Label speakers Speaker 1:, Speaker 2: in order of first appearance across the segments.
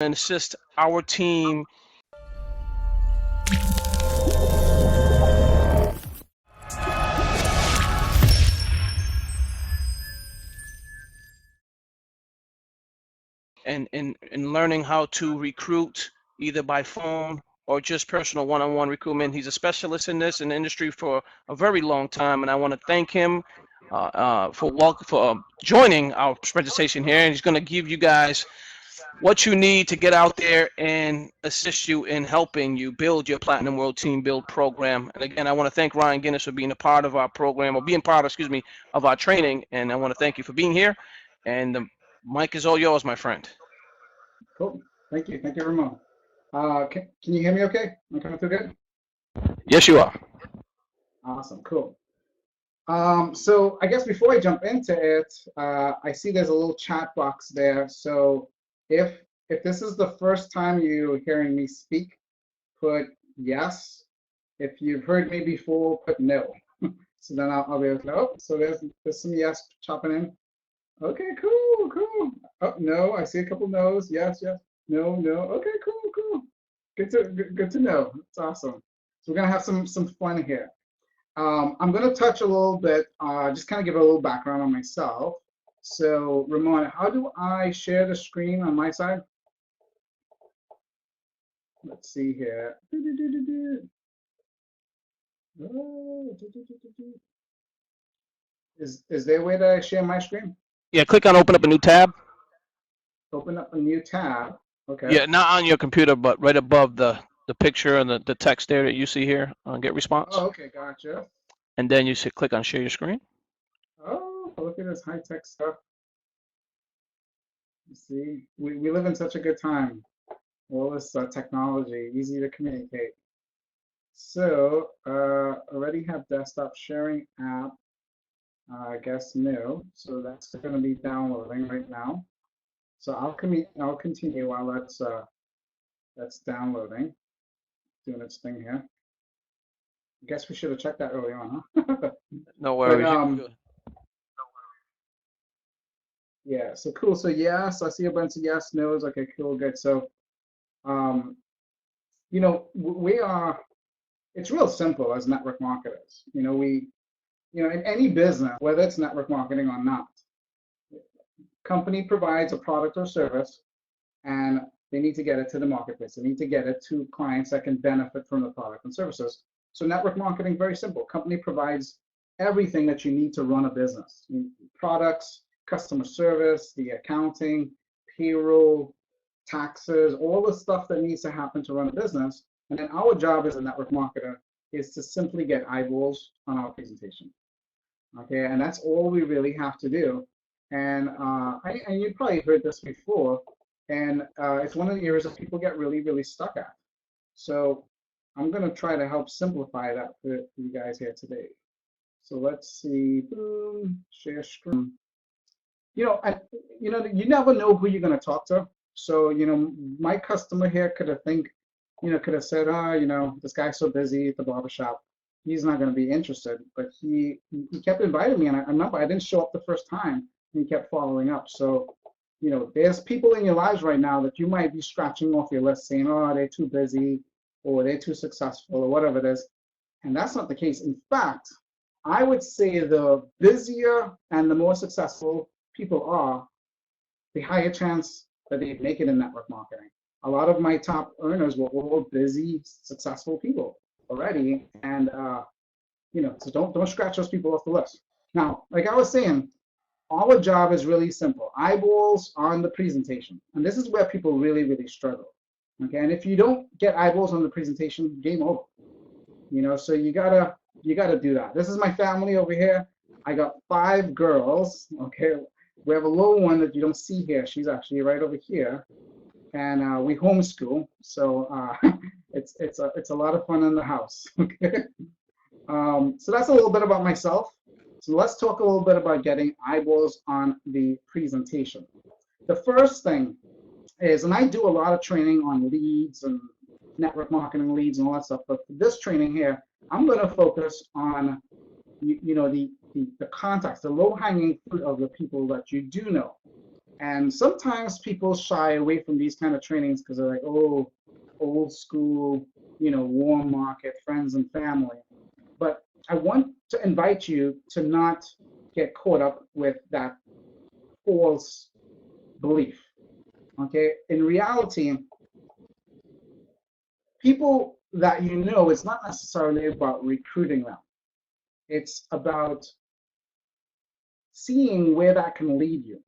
Speaker 1: and assist our team in learning how to recruit either by phone or just personal one-on-one recruitment. He's a specialist in this in the industry for a very long time, and I want to thank him for joining our presentation here. And he's going to give you guys what you need to get out there and assist you in helping you build your Platinum World Team Build program. And again, I want to thank Ryan Gunness for being a part of our program, or being part, excuse me, of our training. And I want to thank you for being here. And the mic is all yours, my friend.
Speaker 2: Cool. Thank you. Thank you, Ramon. Can you hear me okay? Am I coming through good?
Speaker 1: Yes, you are.
Speaker 2: Awesome. Cool. So I guess before I jump into it, I see there's a little chat box there. So if this is the first time you're hearing me speak, put yes. If you've heard me before, put no. So then I'll be able to know. So there's some yes chopping in. Okay, cool, cool. Oh, no, I see a couple no's. Yes, yes. No, no. Okay, cool, cool. Good to know. It's awesome. So we're gonna have some fun here. I'm gonna touch a little bit, just kind of give a little background on myself. So Ramon, how do I share the screen on my side? Let's see here. Is there a way that I share my screen?
Speaker 1: Yeah, click on open up a new tab.
Speaker 2: Open up a new tab. Okay.
Speaker 1: Yeah, not on your computer, but right above the picture and the text there that you see here on Get Response.
Speaker 2: Oh, okay, gotcha.
Speaker 1: And then you should click on Share Your Screen.
Speaker 2: Oh, look at this high-tech stuff. You see, we live in such a good time. All this technology, easy to communicate. So, already have desktop sharing app. I guess no. So that's going to be downloading right now. So I'll continue while that's downloading, doing its thing here. I guess we should have checked that early on, huh?
Speaker 1: No worries.
Speaker 2: But, yeah, so cool. So yes, I see a bunch of yes, no's. Okay, cool, good. So, you know, it's real simple as network marketers. You know, in any business, whether it's network marketing or not, company provides a product or service, and they need to get it to the marketplace. They need to get it to clients that can benefit from the product and services. So network marketing, very simple. Company provides everything that you need to run a business. Products, customer service, the accounting, payroll, taxes, all the stuff that needs to happen to run a business. And then our job as a network marketer is to simply get eyeballs on our presentation. Okay, and that's all we really have to do. And you probably heard this before, and it's one of the areas that people get really, really stuck at. So I'm going to try to help simplify that for you guys here today. So let's see, boom, share screen. You never know who you're going to talk to. So, my customer here could have said, oh, this guy's so busy at the barbershop, he's not going to be interested. But he kept inviting me, and I remember I didn't show up the first time, and he kept following up. So, there's people in your lives right now that you might be scratching off your list saying, oh, they're too busy, or they're too successful, or whatever it is. And that's not the case. In fact, I would say the busier and the more successful people are, the higher chance that they make it in network marketing. A lot of my top earners were all busy, successful people already, and so don't scratch those people off the list. Now, like I was saying, our job is really simple: eyeballs on the presentation, and this is where people really, really struggle. Okay, and if you don't get eyeballs on the presentation, game over. So you gotta do that. This is my family over here. I got 5 girls. Okay, we have a little one that you don't see here. She's actually right over here. And we homeschool, so it's a lot of fun in the house. Okay, so that's a little bit about myself. So let's talk a little bit about getting eyeballs on the presentation. The first thing is, and I do a lot of training on leads and network marketing leads and all that stuff, but for this training here, I'm going to focus on the contacts, the low-hanging fruit of the people that you do know. And sometimes people shy away from these kind of trainings because they're like, oh, old school, warm market, friends and family. But I want to invite you to not get caught up with that false belief. Okay. In reality, people that it's not necessarily about recruiting them. It's about seeing where that can lead you,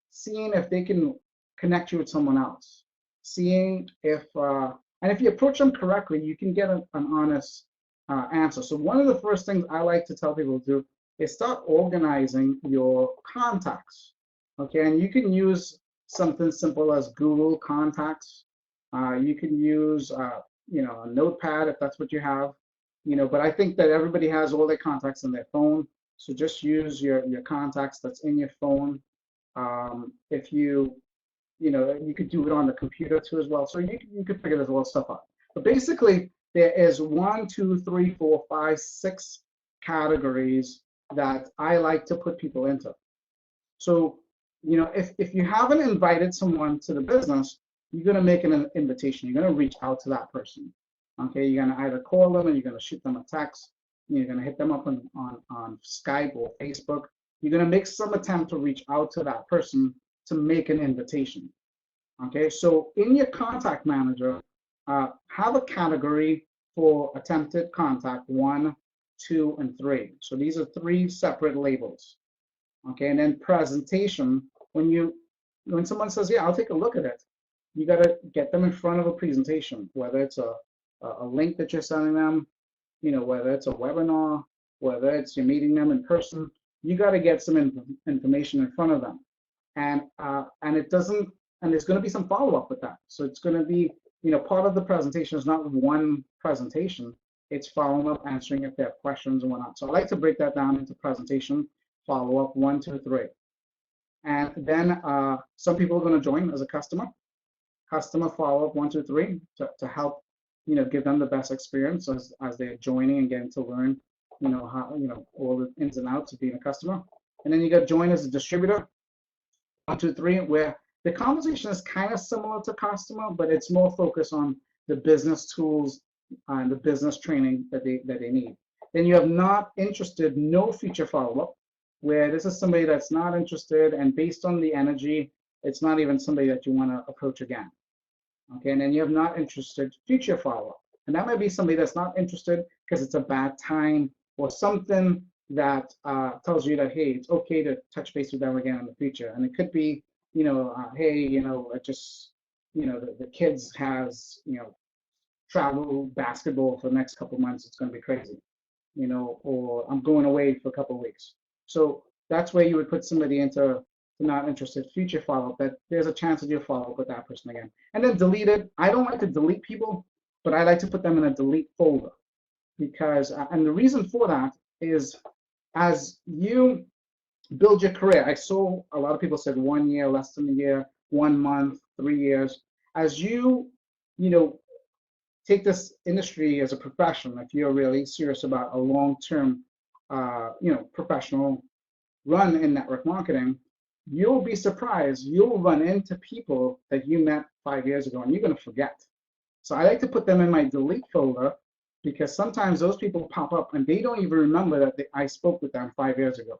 Speaker 2: seeing if they can connect you with someone else, seeing if, and if you approach them correctly, you can get an honest answer. So one of the first things I like to tell people to do is start organizing your contacts. Okay, and you can use something simple as Google Contacts. You can use, a notepad if that's what you have. But I think that everybody has all their contacts in their phone. So just use your contacts that's in your phone. If you could do it on the computer too as well. So you could figure this little stuff out. But basically, there is 1, 2, 3, 4, 5, 6 categories that I like to put people into. So, if you haven't invited someone to the business, you're going to make an invitation. You're going to reach out to that person. Okay, you're going to either call them, or you're going to shoot them a text. You're going to hit them up on Skype or Facebook. You're going to make some attempt to reach out to that person to make an invitation. Okay, so in your contact manager, have a category for attempted contact 1, 2, and 3. So these are 3 separate labels. Okay, and then presentation, when someone says, yeah, I'll take a look at it, you got to get them in front of a presentation, whether it's a link that you're sending them, whether it's a webinar, whether it's you're meeting them in person. You got to get some information in front of them, and there's going to be some follow-up with that. So it's going to be, part of the presentation is not one presentation. It's following up, answering if they have questions and whatnot. So I like to break that down into presentation, follow-up, 1, 2, 3. And then some people are going to join as a customer follow-up, 1, 2, 3, to help, give them the best experience as they're joining and getting to learn, how, all the ins and outs of being a customer. And then you got join as a distributor, 1, 2, 3, where the conversation is kind of similar to customer, but it's more focused on the business tools and the business training that they need. Then you have not interested, no future follow-up, where this is somebody that's not interested, and based on the energy, it's not even somebody that you want to approach again. Okay, and then you have not interested, future follow-up. And that might be somebody that's not interested because it's a bad time or something that tells you that, hey, it's okay to touch base with them again in the future. And it could be, hey, it just, the kids has, travel basketball for the next couple of months. It's going to be crazy, or I'm going away for a couple of weeks. So that's where you would put somebody into not interested, future follow-up, that there's a chance that you'll follow up with that person again. And then delete it. I don't like to delete people, but I like to put them in a delete folder, because, and the reason for that is, as you build your career, I saw a lot of people said 1 year, less than a year, 1 month, 3 years. As you, take this industry as a profession, if you're really serious about a long-term, professional run in network marketing, you'll be surprised. You'll run into people that you met 5 years ago, and you're going to forget. So I like to put them in my delete folder, because sometimes those people pop up and they don't even remember that I spoke with them 5 years ago.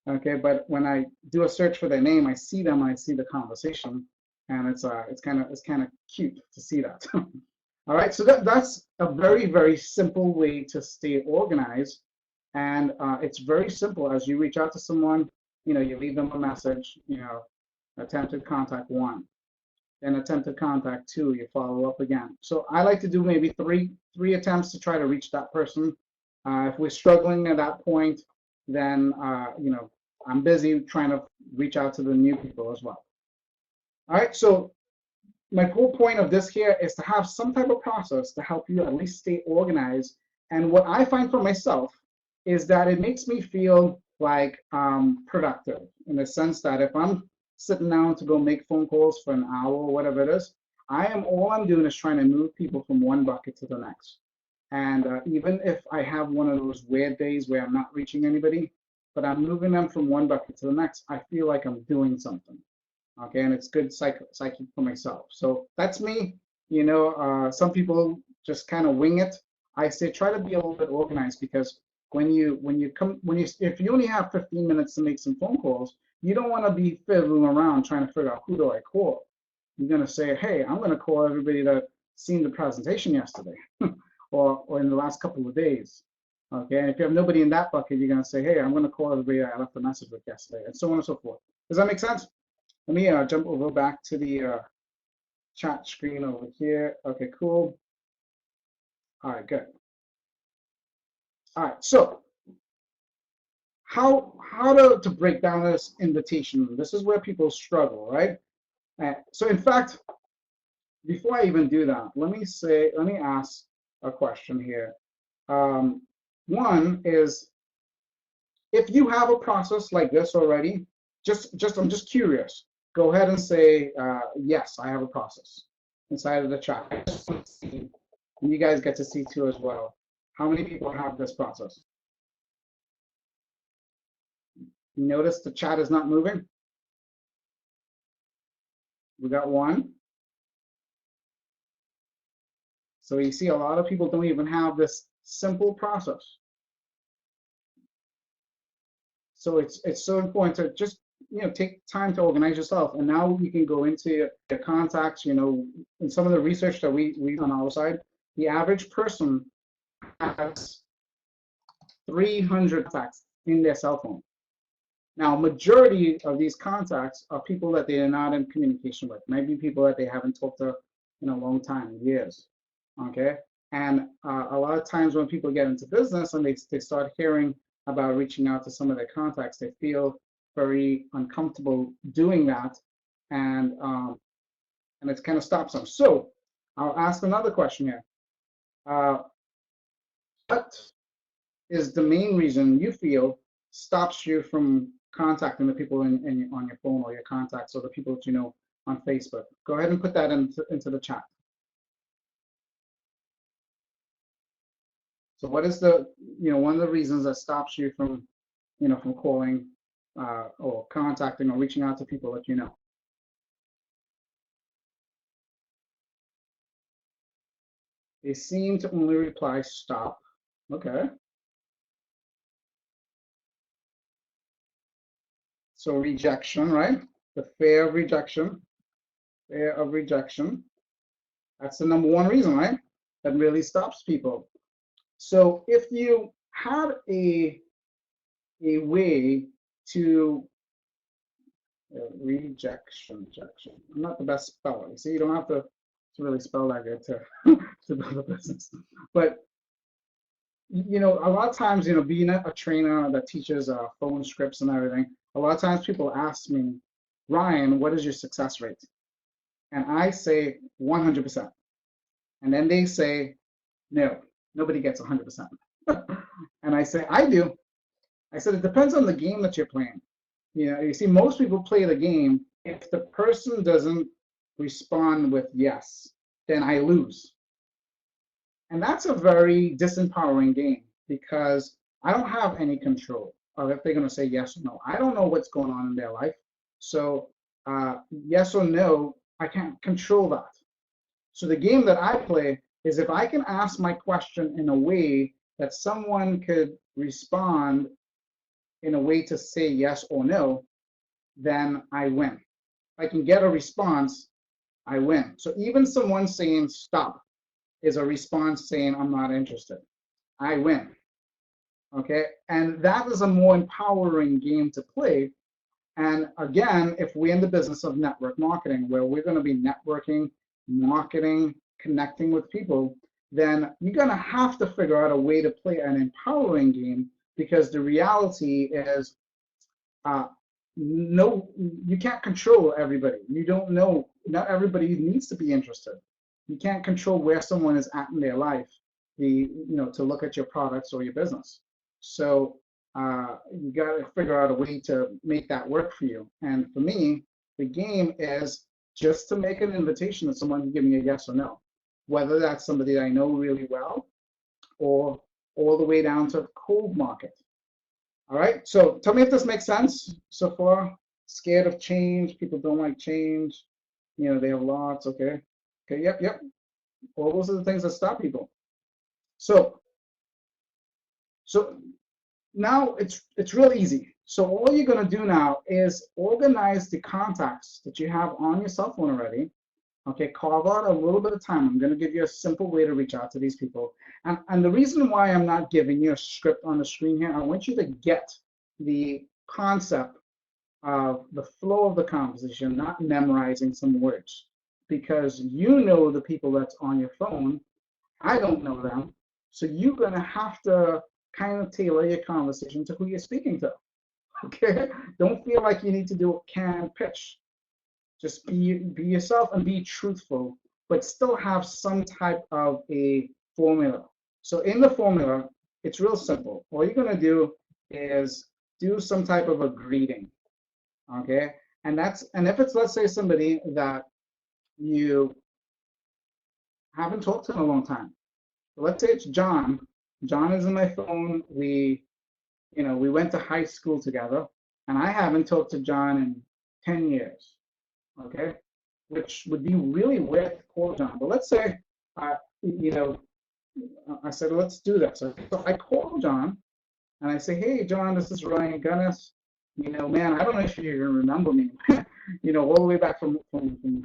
Speaker 2: Okay, but when I do a search for their name, I see them, I see the conversation, and it's kind of cute to see that. All right, so that's a very, very simple way to stay organized. And it's very simple. As you reach out to someone, you leave them a message, attempted contact 1, then attempted contact 2, you follow up again. So I like to do maybe three attempts to try to reach that person. If we're struggling at that point, then, I'm busy trying to reach out to the new people as well. All right, so my whole point of this here is to have some type of process to help you at least stay organized. And what I find for myself is that it makes me feel like productive, in the sense that if I'm sitting down to go make phone calls for an hour or whatever it is, all I'm doing is trying to move people from one bucket to the next. And even if I have one of those weird days where I'm not reaching anybody, but I'm moving them from one bucket to the next, I feel like I'm doing something. Okay, and it's good psyche for myself. So that's me. You know, some people just kind of wing it. I say try to be a little bit organized, because if you only have 15 minutes to make some phone calls, you don't want to be fiddling around trying to figure out who do I call. You're gonna say, hey, I'm gonna call everybody that seen the presentation yesterday or in the last couple of days. Okay, and if you have nobody in that bucket, you're gonna say, hey, I'm gonna call everybody that I left a message with yesterday, and so on and so forth. Does that make sense? Let me jump over back to the chat screen over here. Okay, cool. All right, good. All right, so how to break down this invitation? This is where people struggle, right? So in fact, before I even do that, let me ask a question here. One is, if you have a process like this already, I'm just curious. Go ahead and say, yes, I have a process inside of the chat. And you guys get to see too as well. How many people have this process? You notice the chat is not moving? We got one. So you see a lot of people don't even have this simple process. So it's so important to just, you know, take time to organize yourself. And now you can go into your contacts. You know, in some of the research that we on our side, the average person has 300 contacts in their cell phone. Now, majority of these contacts are people that they are not in communication with. Maybe people that they haven't talked to in a long time, years. Okay, and a lot of times when people get into business and they start hearing about reaching out to some of their contacts, they feel very uncomfortable doing that, and it kind of stops them. So I'll ask another question here. What is the main reason you feel stops you from contacting the people on your phone, or your contacts, or the people that you know on Facebook? Go ahead and put that into the chat. So what is the, you know, one of the reasons that stops you from, you know, from calling or contacting or reaching out to people that you know? They seem to only reply stop. Okay. So rejection, right? The fear of rejection. Fear of rejection. That's the number one reason, right? That really stops people. So if you had a way to rejection. I'm not the best speller. You see, you don't have to really spell that good to build a business. But you know, a lot of times, you know, being a trainer that teaches phone scripts and everything, a lot of times people ask me, Ryan, what is your success rate? And I say 100%. And then they say, no, nobody gets 100%. And I say, I do. I said, it depends on the game that you're playing. You know, you see, most people play the game. If the person doesn't respond with yes, then I lose. And that's a very disempowering game, because I don't have any control of if they're going to say yes or no. I don't know what's going on in their life. So yes or no, I can't control that. So the game that I play is, if I can ask my question in a way that someone could respond in a way to say yes or no, then I win. If I can get a response, I win. So even someone saying stop is a response saying I'm not interested. I win. Okay, and that is a more empowering game to play. And again, if we're in the business of network marketing, where we're going to be networking, marketing, connecting with people, then you're going to have to figure out a way to play an empowering game, because the reality is, no, you can't control everybody. You don't know, not everybody needs to be interested. You can't control where someone is at in their life, to look at your products or your business. So you got to figure out a way to make that work for you. And for me, the game is just to make an invitation that someone can give me a yes or no, whether that's somebody that I know really well, or all the way down to cold market. All right, so tell me if this makes sense so far. Scared of change, people don't like change. You know, they have lots, okay. Okay, yep, yep. All those are the things that stop people. So, so now it's real easy. So all you're gonna do now is organize the contacts that you have on your cell phone already. Okay, carve out a little bit of time. I'm gonna give you a simple way to reach out to these people. And the reason why I'm not giving you a script on the screen here, I want you to get the concept of the flow of the conversation, not memorizing some words. Because you know the people that's on your phone, I don't know them. So you're gonna have to kind of tailor your conversation to who you're speaking to. Okay? Don't feel like you need to do a canned pitch. Just be yourself and be truthful, but still have some type of a formula. So in the formula, it's real simple. All you're gonna do is do some type of a greeting, okay? And if it's, let's say, somebody that you haven't talked to in a long time. Let's say it's John. John is in my phone. We went to high school together, and I haven't talked to John in 10 years, okay? Which would be really weird to call John. But let's say, you know, I said, let's do that. So I call John, and I say, hey, John, this is Ryan Gunness. Man, I don't know if you even remember me, all the way back from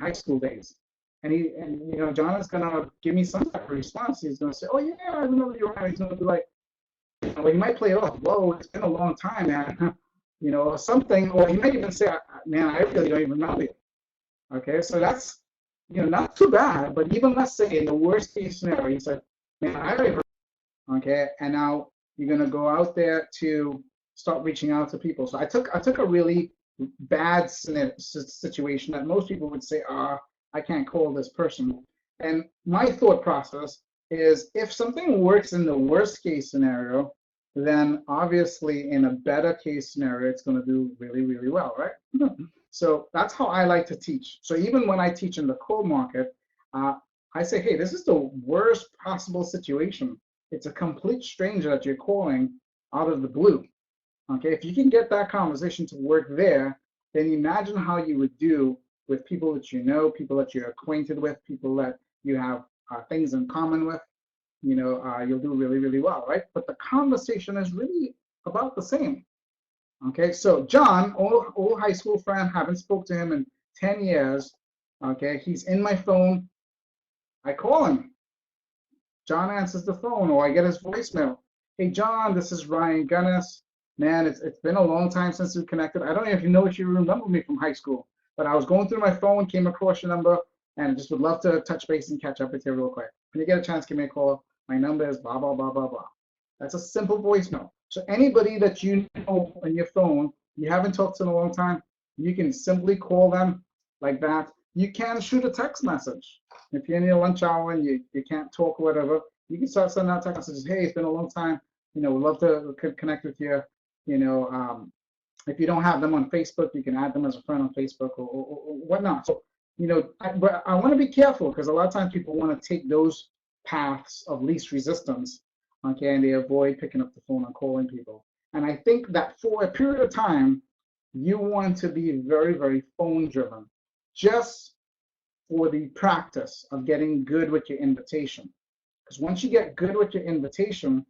Speaker 2: high school days. And John is gonna give me some type of response. He's gonna say, oh yeah, I remember you, Ryan. He's gonna be like, well, he might play it off. Whoa, it's been a long time, man. Or something. Or he might even say, man, I really don't even remember you. Okay, so that's not too bad. But even let's say in the worst case scenario, he said, man, I already heard. Okay, and now you're gonna go out there to start reaching out to people. So I took a really bad situation that most people would say, I can't call this person. And my thought process is if something works in the worst case scenario, then obviously in a better case scenario, it's going to do really, really well, right? So that's how I like to teach. So even when I teach in the cold market, I say, hey, this is the worst possible situation. It's a complete stranger that you're calling out of the blue. Okay, if you can get that conversation to work there, then imagine how you would do with people that you know, people that you're acquainted with, people that you have things in common with. You'll do really, really well, right? But the conversation is really about the same. Okay, so John, old high school friend, haven't spoke to him in 10 years. Okay, he's in my phone. I call him. John answers the phone, or I get his voicemail. Hey, John, this is Ryan Gunness. Man, it's been a long time since we connected. I don't know if you remember me from high school, but I was going through my phone, came across your number, and just would love to touch base and catch up with you real quick. When you get a chance, give me a call. My number is blah, blah, blah, blah, blah. That's a simple voicemail. So anybody that you know on your phone, you haven't talked to in a long time, you can simply call them like that. You can shoot a text message. If you're in your lunch hour and you can't talk or whatever, you can start sending out text messages. Hey, it's been a long time. We'd love to connect with you. If you don't have them on Facebook, you can add them as a friend on Facebook or whatnot. So, but I want to be careful because a lot of times people want to take those paths of least resistance, okay, and they avoid picking up the phone and calling people. And I think that for a period of time, you want to be very, very phone driven, just for the practice of getting good with your invitation. Because once you get good with your invitation,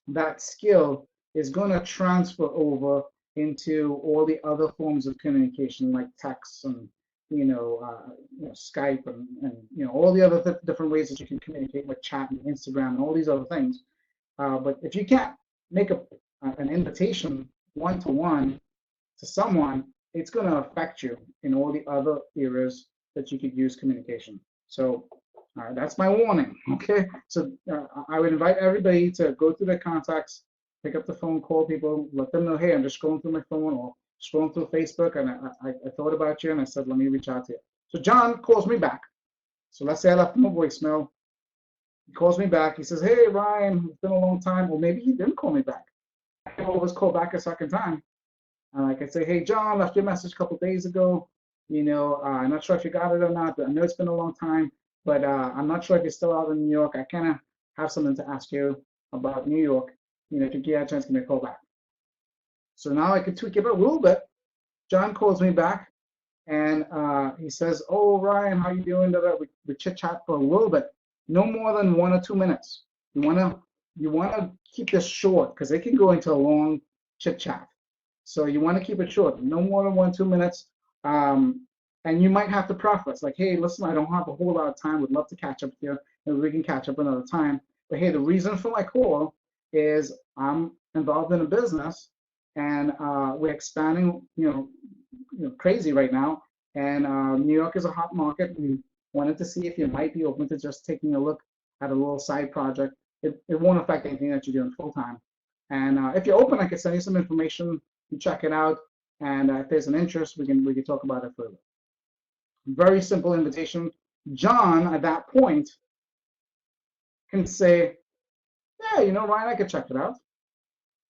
Speaker 2: that skill is going to transfer over into all the other forms of communication like text and Skype and all the other different ways that you can communicate with chat and Instagram and all these other things. But if you can't make an invitation one-to-one to someone, it's going to affect you in all the other areas that you could use communication. So that's my warning, okay? So I would invite everybody to go through their contacts, pick up the phone, call people, let them know, hey, I'm just scrolling through my phone or scrolling through Facebook, and I thought about you, and I said, let me reach out to you. So John calls me back. So let's say I left him a voicemail. He calls me back. He says, hey, Ryan, it's been a long time. Or maybe he didn't call me back. I can always call back a second time. I can say, hey, John, left your message a couple days ago. I'm not sure if you got it or not, but I know it's been a long time, but I'm not sure if you're still out in New York. I kind of have something to ask you about New York. If you get a chance, give me a call back. So now I can tweak it a little bit. John calls me back and he says, "Oh, Ryan, how you doing?" We chit chat for a little bit, no more than 1 or 2 minutes. You wanna keep this short because it can go into a long chit chat. So you want to keep it short, no more than 1 or 2 minutes. And you might have to preface like, "Hey, listen, I don't have a whole lot of time. Would love to catch up with you, and we can catch up another time. But hey, the reason for my call is I'm involved in a business, and we're expanding, crazy right now. And New York is a hot market. We wanted to see if you might be open to just taking a look at a little side project. It won't affect anything that you're doing full time. And if you're open, I could send you some information. You check it out, and if there's an interest, we can talk about it further." Very simple invitation. John, at that point, can say, "Yeah, Ryan, I could check it out."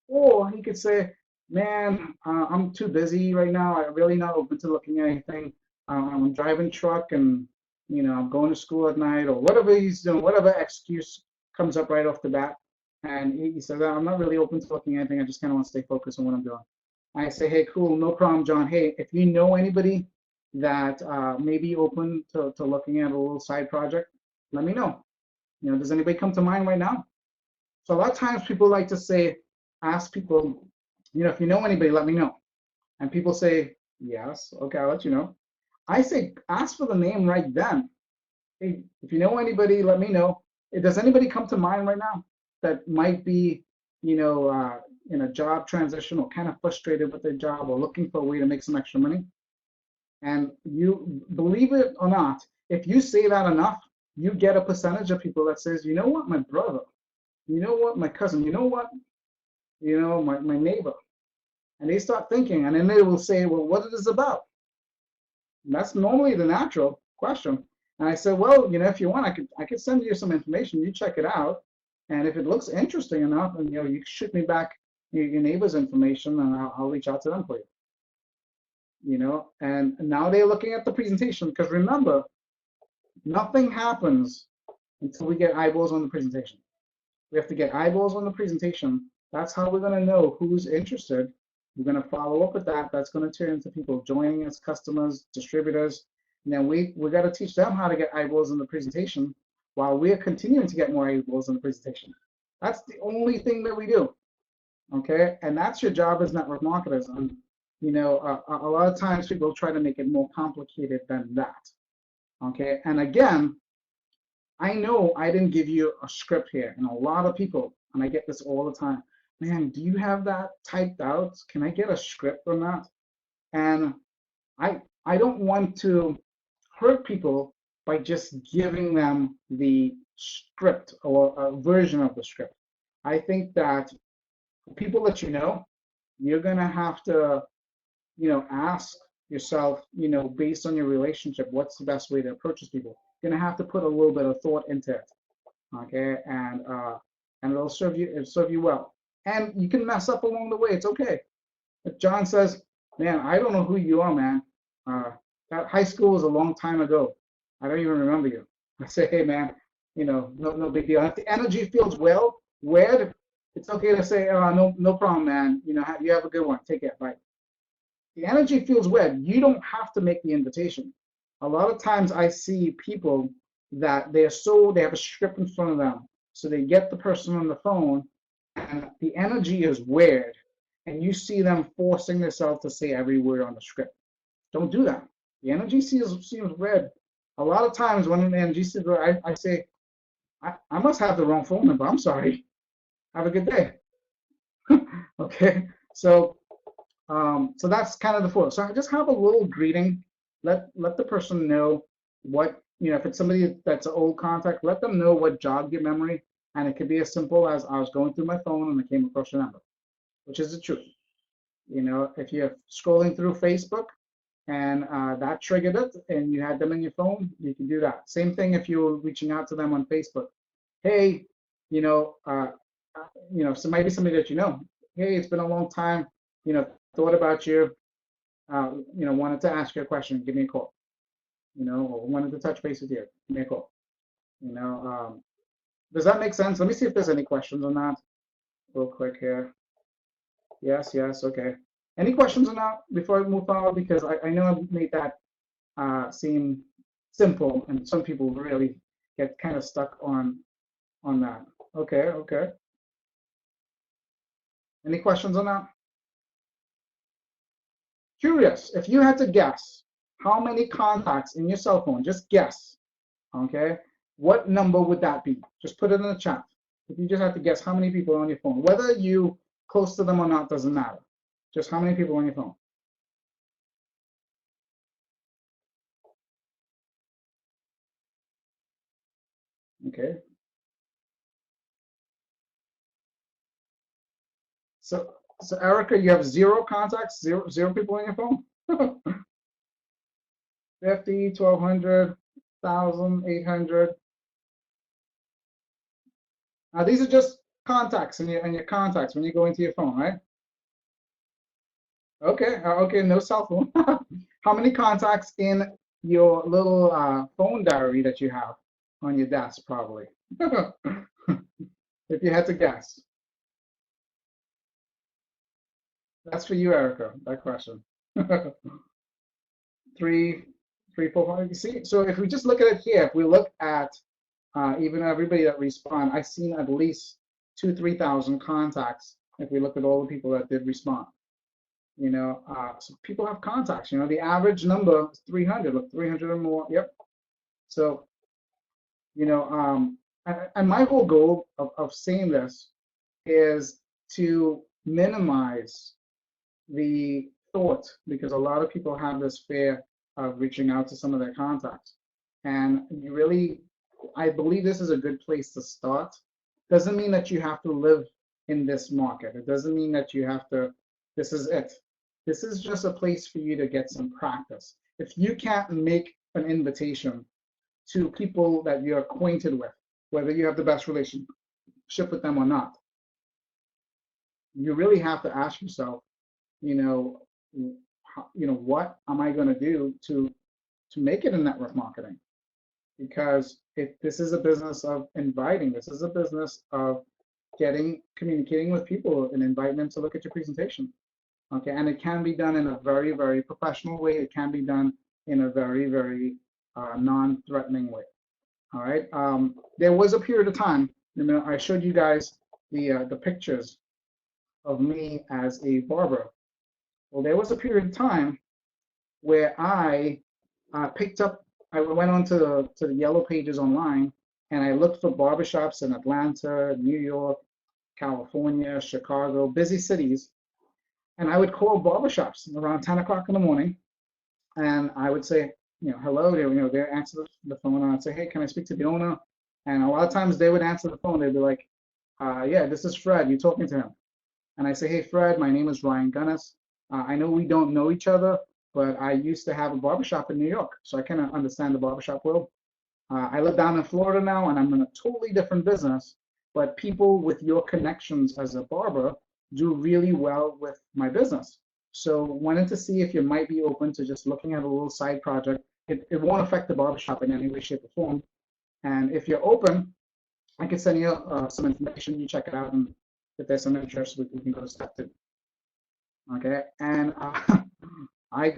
Speaker 2: Or he could say, "Man, I'm too busy right now. I'm really not open to looking at anything. I'm driving truck and, I'm going to school at night," or whatever he's doing, whatever excuse comes up right off the bat. And he says, "I'm not really open to looking at anything. I just kind of want to stay focused on what I'm doing." I say, "Hey, cool, no problem, John. Hey, if you know anybody that may be open to looking at a little side project, let me know. Does anybody come to mind right now?" So a lot of times people like to say, ask people, "If you know anybody, let me know." And people say, "Yes, okay, I'll let you know." I say, ask for the name right then. "Hey, if you know anybody, let me know. Does anybody come to mind right now that might be, in a job transition or kind of frustrated with their job or looking for a way to make some extra money?" And you believe it or not, if you say that enough, you get a percentage of people that says, "You know what, my brother, you know what, my cousin, you know what, my neighbor." And they start thinking, and then they will say, "Well, what is this about?" And that's normally the natural question. And I said, "Well, if you want, I could send you some information. You check it out, and if it looks interesting enough, and you shoot me back your neighbor's information, and I'll reach out to them for you." And now they're looking at the presentation, because remember, nothing happens until we get eyeballs on the presentation. We have to get eyeballs on the presentation. That's how we're going to know who's interested. We're going to follow up with that. That's going to turn into people joining us, customers, distributors. And then we got to teach them how to get eyeballs on the presentation while we're continuing to get more eyeballs on the presentation. That's the only thing that we do. Okay, and that's your job as network marketers. And a lot of times people try to make it more complicated than that. Okay, and again, I know I didn't give you a script here, and a lot of people, and I get this all the time, "Man, do you have that typed out? Can I get a script on that?" And I don't want to hurt people by just giving them the script or a version of the script. I think that people that you're gonna have to, ask yourself, based on your relationship, what's the best way to approach these people. You're gonna have to put a little bit of thought into it, okay? And it'll serve you well. And you can mess up along the way. It's okay. If John says, "Man, I don't know who you are, man. That high school was a long time ago. I don't even remember you." I say, "Hey, man, no big deal." If the energy feels weird, it's okay to say, "Oh, no problem, man. You have a good one. Take care. Bye." The energy feels weird. You don't have to make the invitation. A lot of times I see people that they have a script in front of them. So they get the person on the phone and the energy is weird. And you see them forcing themselves to say every word on the script. Don't do that. The energy seems weird. A lot of times when the energy seems weird, I say, I must have the wrong phone number. I'm sorry. Have a good day. Okay. So that's kind of the flow. So I just have a little greeting. Let the person know what, if it's somebody that's an old contact, let them know what jogged your memory. And it could be as simple as, "I was going through my phone and I came across your number," which is the truth. If you're scrolling through Facebook and that triggered it and you had them in your phone, you can do that. Same thing if you're reaching out to them on Facebook. "Hey, so maybe somebody that "Hey, it's been a long time, thought about you, wanted to ask you a question, give me a call, or wanted to touch base with you, give me a call." Does that make sense? Let me see if there's any questions on that real quick here. Yes, yes, okay. Any questions on that before I move forward? Because I know I made that seem simple, and some people really get kind of stuck on that. Okay, okay. Any questions on that? Curious, if you had to guess how many contacts in your cell phone, just guess, okay? What number would that be? Just put it in the chat. If you just have to guess how many people are on your phone, whether you close to them or not doesn't matter. Just how many people on your phone. Okay. So Erica, you have 0 contacts, zero people on your phone? 50, 1,200, 1,000, 800. These are just contacts in your contacts when you go into your phone, right? Okay, okay, no cell phone. How many contacts in your little phone diary that you have on your desk, probably? If you had to guess. That's for you, Erica, that question. Three, 4, 5. You see, so if we just look at it here, if we look at even everybody that respond, I've seen at least 2,000-3,000 contacts. If we look at all the people that did respond, you know, so people have contacts. You know, the average number is 300. Look, 300 or more. Yep. So, you know, and my whole goal of saying this is to minimize the thought, because a lot of people have this fear of reaching out to some of their contacts. And you really, I believe this is a good place to start. Doesn't mean that you have to live in this market. It doesn't mean that you have to, this is it. This is just a place for you to get some practice. If you can't make an invitation to people that you're acquainted with, whether you have the best relationship with them or not, you really have to ask yourself, you know, what am I going to do to make it in network marketing? Because this is a business of inviting. This is a business of communicating with people and inviting them to look at your presentation. Okay, and it can be done in a very, very professional way. It can be done in a very, very non-threatening way. All right. There was a period of time. You know, I showed you guys the pictures of me as a barber. Well, there was a period of time where I I went on to the yellow pages online, and I looked for barbershops in Atlanta, New York, California, Chicago, busy cities. And I would call barbershops around 10 o'clock in the morning, and I would say, you know, hello, they answer the phone, and I'd say, hey, can I speak to the owner? And a lot of times they would answer the phone. They'd be like, yeah, this is Fred. You talking to him? And I say, hey, Fred, my name is Ryan Gunness. I know we don't know each other, but I used to have a barbershop in New York, so I kind of understand the barbershop world. I live down in Florida now, and I'm in a totally different business, but people with your connections as a barber do really well with my business. So wanted to see if you might be open to just looking at a little side project. It won't affect the barbershop in any way, shape, or form. And if you're open, I can send you some information. You check it out, and if there's some interest, we can go to step 2. Okay, and I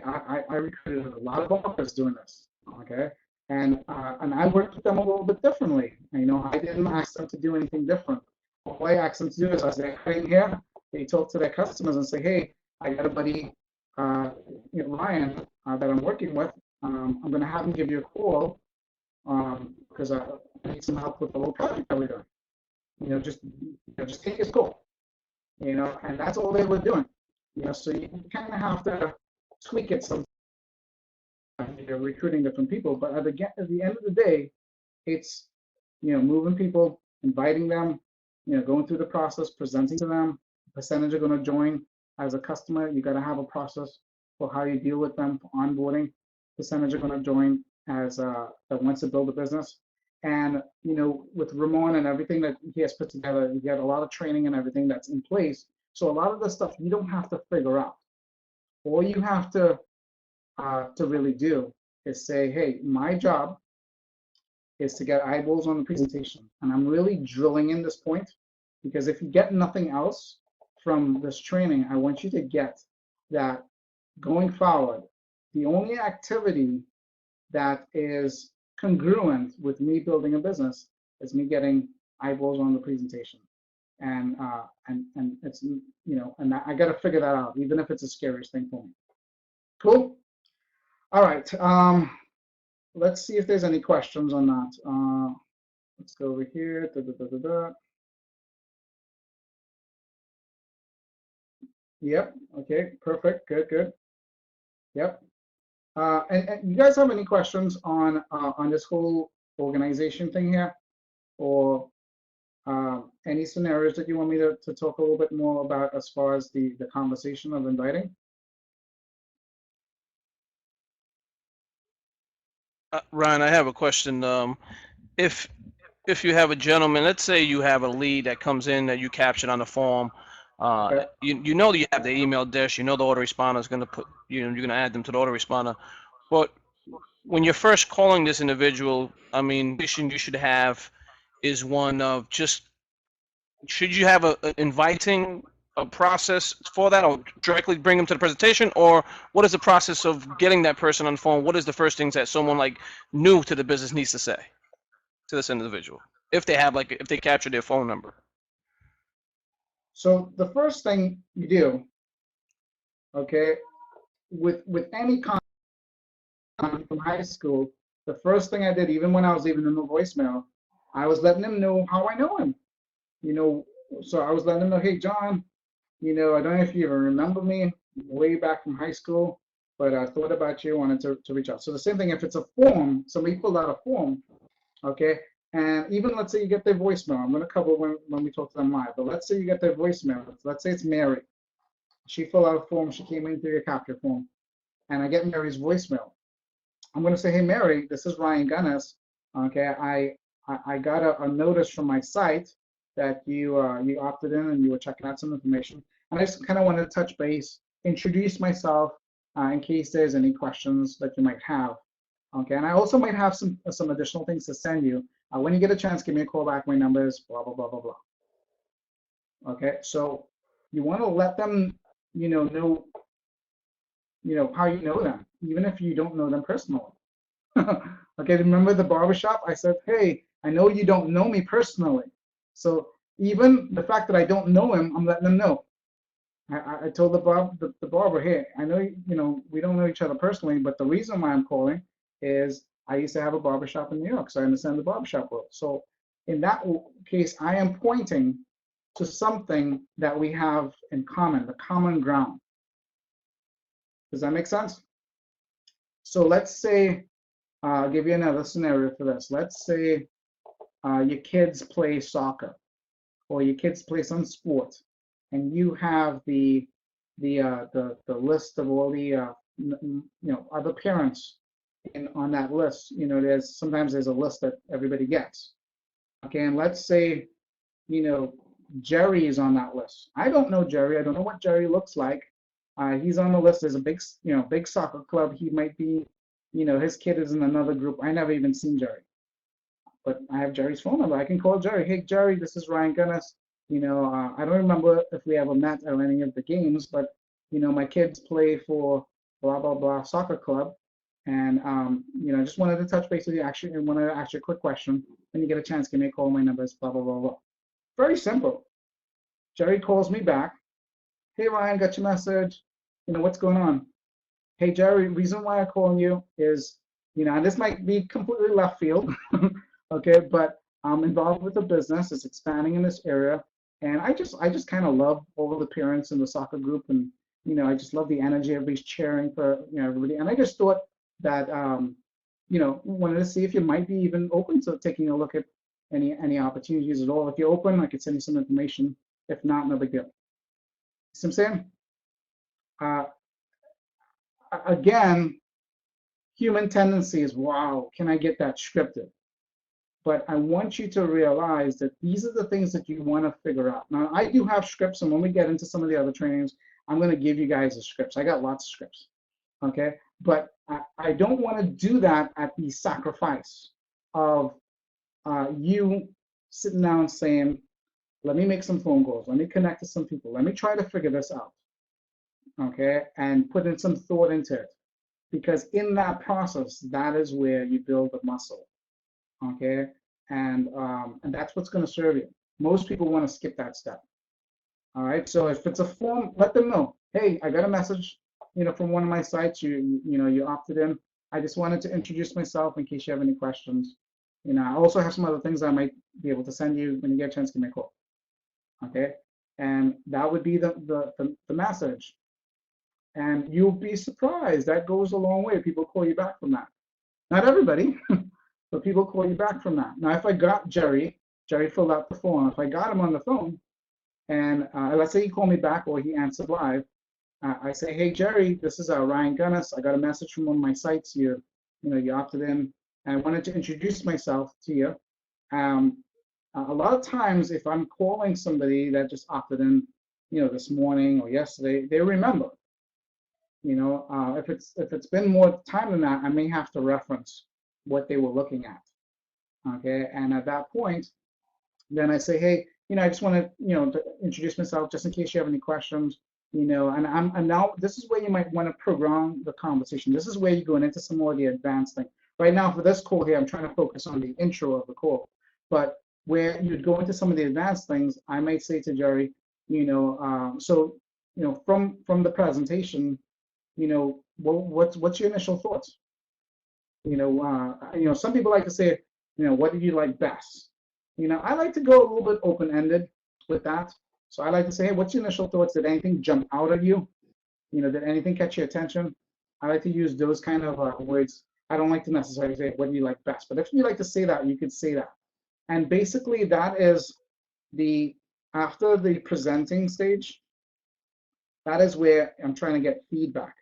Speaker 2: recruited a lot of barbers doing this. Okay, and I worked with them a little bit differently. You know, I didn't ask them to do anything different. All I asked them to do is, as they're cutting here, they talk to their customers and say, hey, I got a buddy, Ryan, that I'm working with. I'm going to have him give you a call because I need some help with a little project that we're doing. You know, just take his call. You know, and that's all they were doing. You know, so you kind of have to tweak it sometimes. You're recruiting different people, but at the end of the day, it's, you know, moving people, inviting them, you know, going through the process, presenting to them. Percentage are going to join as a customer. You got to have a process for how you deal with them for onboarding. Percentage are going to join as that wants to build a business. And, you know, with Ramon and everything that he has put together, you get a lot of training and everything that's in place. So a lot of the stuff you don't have to figure out. All you have to really do is say, hey, my job is to get eyeballs on the presentation. And I'm really drilling in this point, because if you get nothing else from this training, I want you to get that going forward, the only activity that is congruent with me building a business is me getting eyeballs on the presentation. And it's, and I got to figure that out, even if it's the scariest thing for me. Cool. All right. Let's see if there's any questions on that. Let's go over here. Yep. Okay. Perfect. Good. Good. Yep. And you guys have any questions on this whole organization thing here, or any scenarios that you want me to talk a little bit more about as far as the conversation of inviting?
Speaker 1: Ryan, I have a question. If you have a gentleman, let's say you have a lead that comes in that you captured on the form,
Speaker 2: Okay.
Speaker 1: you know that you have the email dish, you know the autoresponder is going to put, you're going to add them to the autoresponder, but when you're first calling this individual, I mean, the mission you should have is one of just, should you have a inviting a process for that, or directly bring them to the presentation, or what is the process of getting that person on the phone? What is the first things that someone like new to the business needs to say to this individual if they have, like, if they capture their phone number?
Speaker 2: So the first thing you do, okay, with any contact from high school, the first thing I did, even when I was leaving them a voicemail, I was letting them know how I know him. So I was letting them know, hey, John, I don't know if you even remember me way back from high school, but I thought about you, wanted to reach out. So the same thing, if it's a form, somebody filled out a form, okay, and even let's say you get their voicemail, I'm going to cover when we talk to them live, but let's say you get their voicemail, let's say it's Mary. She filled out a form, she came in through your capture form, and I get Mary's voicemail. I'm going to say, hey, Mary, this is Ryan Gunness. Okay, I got a notice from my site that you opted in and you were checking out some information. And I just kind of wanted to touch base, introduce myself in case there's any questions that you might have. Okay, and I also might have some additional things to send you. When you get a chance, give me a call back. My number is blah, blah, blah, blah, blah. Okay, so you want to let them, know how you know them, even if you don't know them personally. Okay, remember the barbershop? I said, hey, I know you don't know me personally. So even the fact that I don't know him, I'm letting them know. I told the barber, hey, I know, we don't know each other personally, but the reason why I'm calling is I used to have a barbershop in New York, so I understand the barbershop world. So in that case, I am pointing to something that we have in common, the common ground. Does that make sense? So let's say, I'll give you another scenario for this. Let's say your kids play soccer, or your kids play some sport, and you have the list of all the other parents on that list. Sometimes there's a list that everybody gets. Okay, and let's say Jerry is on that list. I don't know Jerry. I don't know what Jerry looks like. He's on the list. There's a big soccer club. He might be, his kid is in another group. I never even seen Jerry, but I have Jerry's phone number. I can call Jerry. Hey, Jerry, this is Ryan Gunness. I don't remember if we ever met at any of the games, but my kids play for blah blah blah soccer club, and I just wanted to touch base with you. Actually, and wanted to ask you a quick question. When you get a chance, give me a call. My number is blah blah blah blah. Very simple. Jerry calls me back. Hey, Ryan, got your message. What's going on? Hey, Jerry, reason why I'm calling you is, and this might be completely left field, okay, but I'm involved with a business. It's expanding in this area, and I just kind of love all of the parents in the soccer group, and I just love the energy. Everybody's cheering for everybody, and I just thought that wanted to see if you might be even open to taking a look at any opportunities at all. If you're open, I could send you some information. If not, no big deal. See what I'm saying? Again, human tendency is, wow, can I get that scripted? But I want you to realize that these are the things that you want to figure out. Now, I do have scripts, and when we get into some of the other trainings, I'm going to give you guys the scripts. I got lots of scripts, okay? But I don't want to do that at the sacrifice of you sitting down saying, Let me make some phone calls. Let me connect to some people. Let me try to figure this out, okay? And put in some thought into it. Because in that process, that is where you build the muscle, okay? And that's what's going to serve you. Most people want to skip that step. All right. So if it's a form, let them know. Hey, I got a message, from one of my sites. You opted in. I just wanted to introduce myself in case you have any questions. I also have some other things I might be able to send you when you get a chance. Give me a call. Okay. And that would be the message. And you'll be surprised. That goes a long way. People call you back from that. Not everybody, but people call you back from that. Now, if I got Jerry filled out the form. If I got him on the phone, and let's say he called me back or he answered live, I say, hey, Jerry, this is Ryan Gunness. I got a message from one of my sites. You opted in, and I wanted to introduce myself to you. A lot of times, if I'm calling somebody that just opted in, this morning or yesterday, they remember. If it's been more time than that, I may have to reference what they were looking at. Okay, and at that point, then I say, hey, I just want to introduce myself just in case you have any questions, and now this is where you might want to program the conversation. This is where you're going into some more of the advanced thing. Right now for this call here, I'm trying to focus on the intro of the call, but where you'd go into some of the advanced things, I might say to Jerry, from the presentation, what's your initial thoughts? Some people like to say, what did you like best? I like to go a little bit open-ended with that. So I like to say, hey, what's your initial thoughts? Did anything jump out at you? Did anything catch your attention? I like to use those kind of words. I don't like to necessarily say, what do you like best? But if you like to say that, you could say that. And basically that is after the presenting stage, that is where I'm trying to get feedback.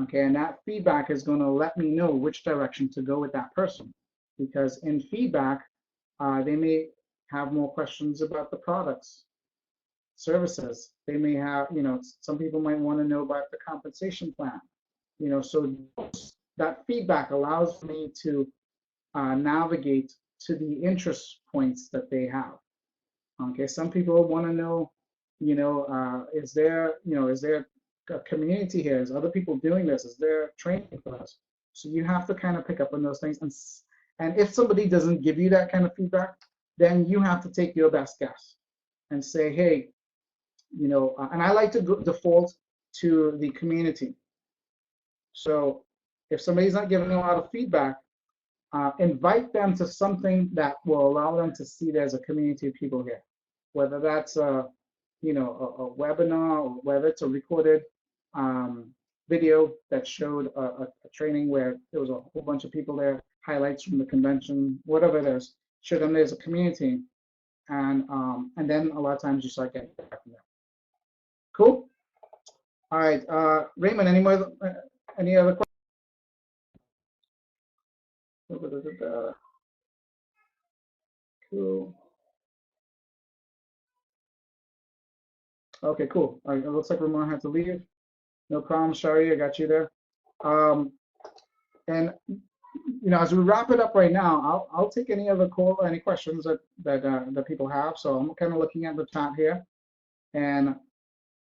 Speaker 2: Okay, and that feedback is going to let me know which direction to go with that person. Because in feedback, they may have more questions about the products, services. They may have, some people might want to know about the compensation plan. So that feedback allows me to navigate to the interest points that they have. Okay, some people want to know, is there a community here? Is other people doing this? Is there training for us? So you have to kind of pick up on those things. And if somebody doesn't give you that kind of feedback, then you have to take your best guess and say, hey, and I like to default to the community. So if somebody's not giving a lot of feedback, invite them to something that will allow them to see there's a community of people here, whether that's a webinar or whether it's a recorded video that showed a training where there was a whole bunch of people there, highlights from the convention, whatever it is, show them there's a community, and then a lot of times you start getting back from there. Cool. All right, Raymond, any other questions? Cool. Okay, cool. All right, it looks like Ramon had to leave. No problem, Shari, I got you there. And as we wrap it up right now, I'll take any other call, any questions that people have. So I'm kind of looking at the chat here, and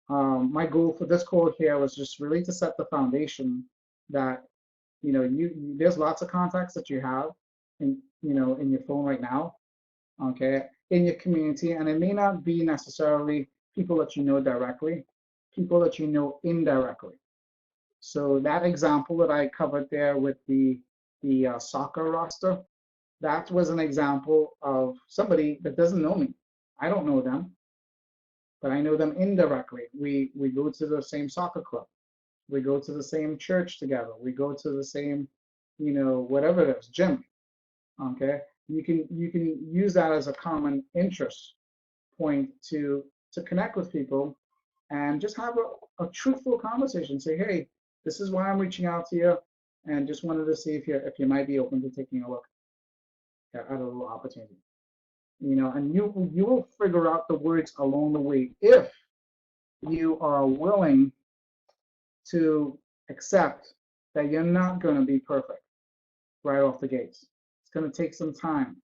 Speaker 2: my goal for this call here was just really to set the foundation that there's lots of contacts that you have in your phone right now, okay, in your community, and it may not be necessarily people that you know directly, people that you know indirectly. So that example that I covered there with the soccer roster, that was an example of somebody that doesn't know me. I don't know them, but I know them indirectly. We go to the same soccer club. We go to the same church together. We go to the same, whatever it is, gym. Okay, you can use that as a common interest point to connect with people and just have a truthful conversation. Say, hey, this is why I'm reaching out to you, and just wanted to see if you might be open to taking a look at a little opportunity. And you will figure out the words along the way if you are willing to accept that you're not going to be perfect right off the gates. It's going to take some time.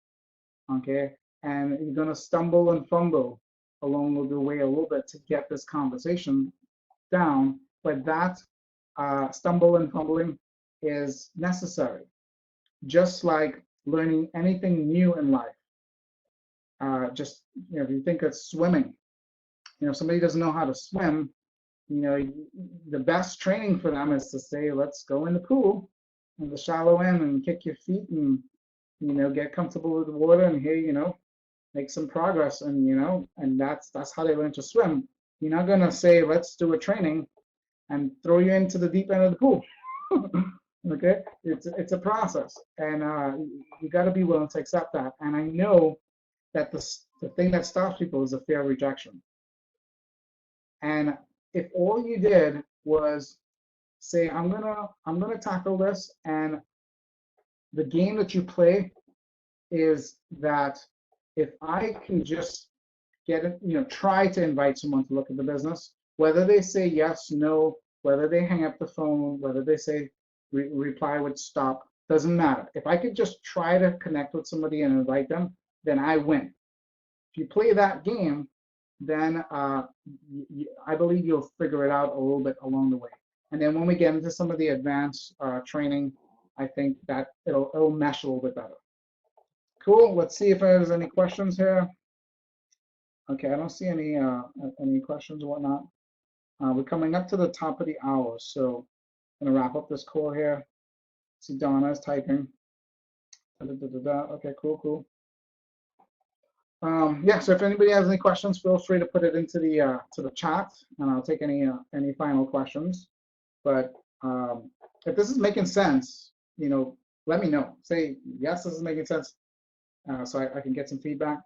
Speaker 2: Okay, and you're going to stumble and fumble along the way a little bit to get this conversation down, but that stumble and fumbling is necessary. Just like learning anything new in life. Just, if you think of swimming, if somebody doesn't know how to swim, the best training for them is to say, let's go in the pool in the shallow end and kick your feet and, get comfortable with the water and here, make some progress and that's how they learn to swim. You're not gonna say, let's do a training and throw you into the deep end of the pool. Okay, it's a process, and you got to be willing to accept that. And I know that the thing that stops people is the fear of rejection. And if all you did was say, I'm gonna tackle this, and the game that you play is that if I can just get it, try to invite someone to look at the business, whether they say yes, no, whether they hang up the phone, whether they say reply with stop, doesn't matter. If I could just try to connect with somebody and invite them, then I win. If you play that game, then I believe you'll figure it out a little bit along the way. And then when we get into some of the advanced training, I think that it'll mesh a little bit better. Cool. Let's see if there's any questions here. Okay, I don't see any questions or whatnot. We're coming up to the top of the hour, so I'm gonna wrap up this call here. See, Donna is typing. Okay, cool. Yeah, so if anybody has any questions, feel free to put it into the chat, and I'll take any final questions. But if this is making sense, let me know. Say yes, this is making sense, so I can get some feedback.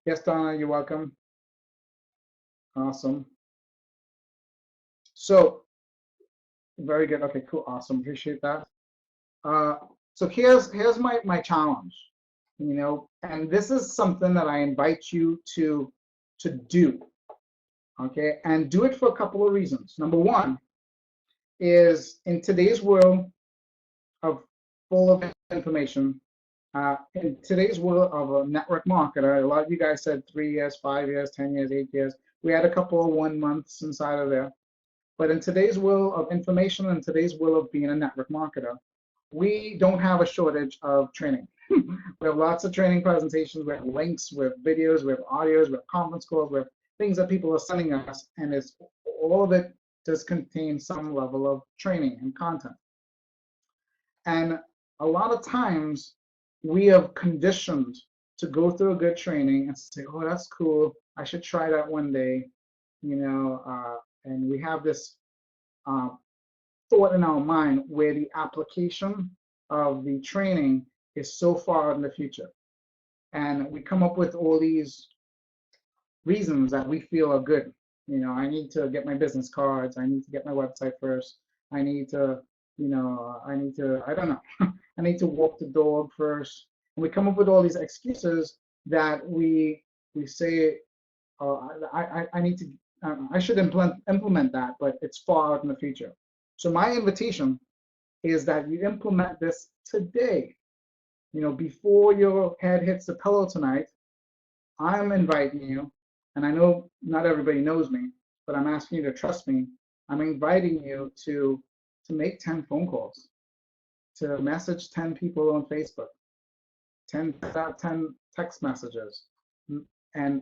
Speaker 2: Yes, Donna, you're welcome. Awesome. So very good. Okay, cool. Awesome. Appreciate that. So here's my challenge. And this is something that I invite you to do, okay? And do it for a couple of reasons. Number one is, in today's world full of information, in today's world of a network marketer, a lot of you guys said 3 years, 5 years, 10 years, 8 years. We had a couple of 1 months inside of there. But in today's world of information and today's world of being a network marketer, we don't have a shortage of training. We have lots of training presentations, we have links, we have videos, we have audios, we have conference calls, we have things that people are sending us, and all of it does contain some level of training and content. And a lot of times we have conditioned to go through a good training and say, oh, that's cool, I should try that one day, and we have this thought in our mind where the application of the training is so far in the future. And we come up with all these reasons that we feel are good. I need to get my business cards, I need to get my website first, I need to, I don't know, I need to walk the dog first. And we come up with all these excuses that we say, I need to, I should implement that, but it's far out in the future. So my invitation is that you implement this today. Before your head hits the pillow tonight, I'm inviting you, and I know not everybody knows me, but I'm asking you to trust me. I'm inviting you to make 10 phone calls, to message 10 people on Facebook, 10 text messages, and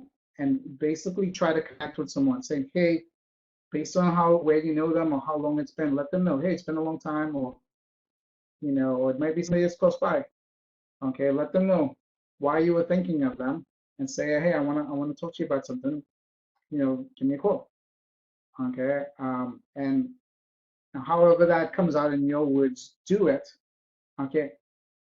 Speaker 2: basically try to connect with someone, saying, hey, based on where you know them or how long it's been, let them know, hey, it's been a long time, or or it might be somebody that's close by. Okay, let them know why you were thinking of them, and say, hey, I want to talk to you about something. Give me a call. Okay, and however that comes out in your words, do it. Okay,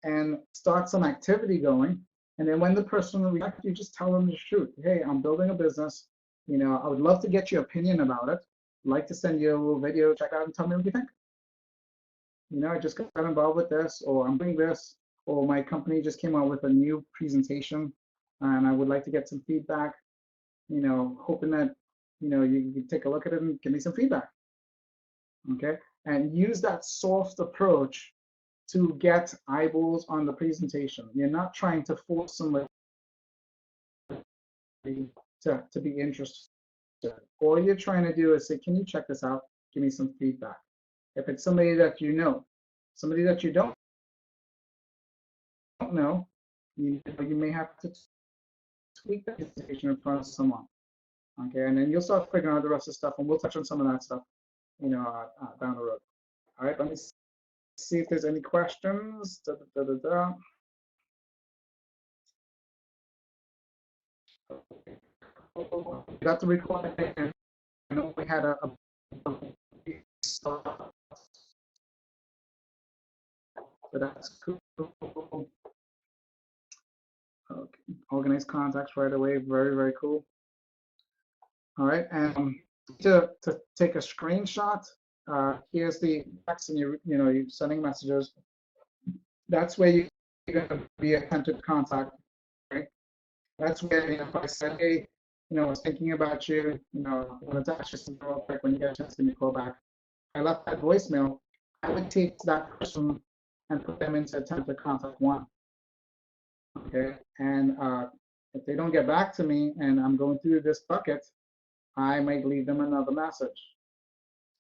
Speaker 2: and start some activity going. And then when the person reacts, you just tell them the truth. Hey, I'm building a business. I would love to get your opinion about it. I'd like to send you a little video, check out and tell me what you think. I just got involved with this, or I'm doing this, or my company just came out with a new presentation and I would like to get some feedback, hoping that, you can take a look at it and give me some feedback. Okay, and use that soft approach to get eyeballs on the presentation. You're not trying to force somebody to be interested. All you're trying to do is say, can you check this out? Give me some feedback. If it's somebody that you know, somebody that you don't know, you may have to tweak the presentation in front of someone. Okay, and then you'll start figuring out the rest of the stuff, and we'll touch on some of that stuff, down the road. All right, let me see if there's any questions. Got the recording. I know we had a so that's cool. Okay. Organize contacts right away. Very, very cool. All right, and to take a screenshot, here's the text, and you're sending messages. That's where you're going to be attempted contact. Right? That's where, if I said, hey, I was thinking about you, I wanted to ask you something real quick when you get a chance to give me a call back. I left that voicemail. I would take that person and put them into attempted contact 1. Okay, and if they don't get back to me and I'm going through this bucket, I might leave them another message,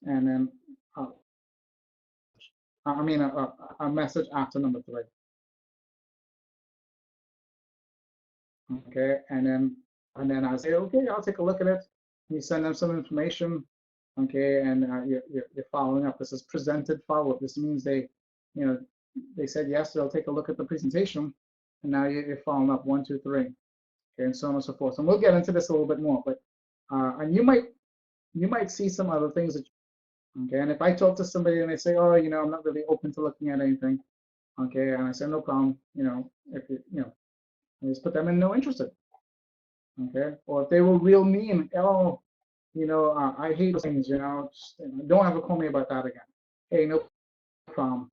Speaker 2: and then a message after number 3. Okay, and then I say, okay, I'll take a look at it. You send them some information, okay, and you're following up. This is presented follow-up. This means they said yes, they'll take a look at the presentation, and now you're following up 1, 2, 3, okay, and so on and so forth. And we'll get into this a little bit more, but and you might see some other things that, okay, and if I talk to somebody and they say, oh, I'm not really open to looking at anything, okay, and I say, no problem, if I just put them in no interested, okay, or if they were real mean, oh, I hate those things, don't ever call me about that again. Hey, no problem.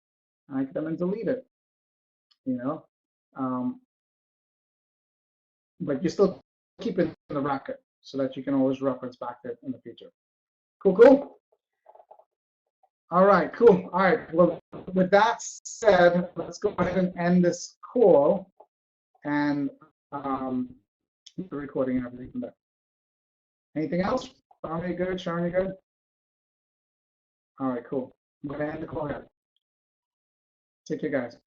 Speaker 2: I get them and delete it, but you still keep it in the record so that you can always reference back to it in the future. Cool. All right, cool. All right, well, with that said, let's go ahead and end this call and keep the recording and everything from there. Anything else? Are you good? Sharon, you good? All right, cool. I'm going to end the call here. Take care, guys.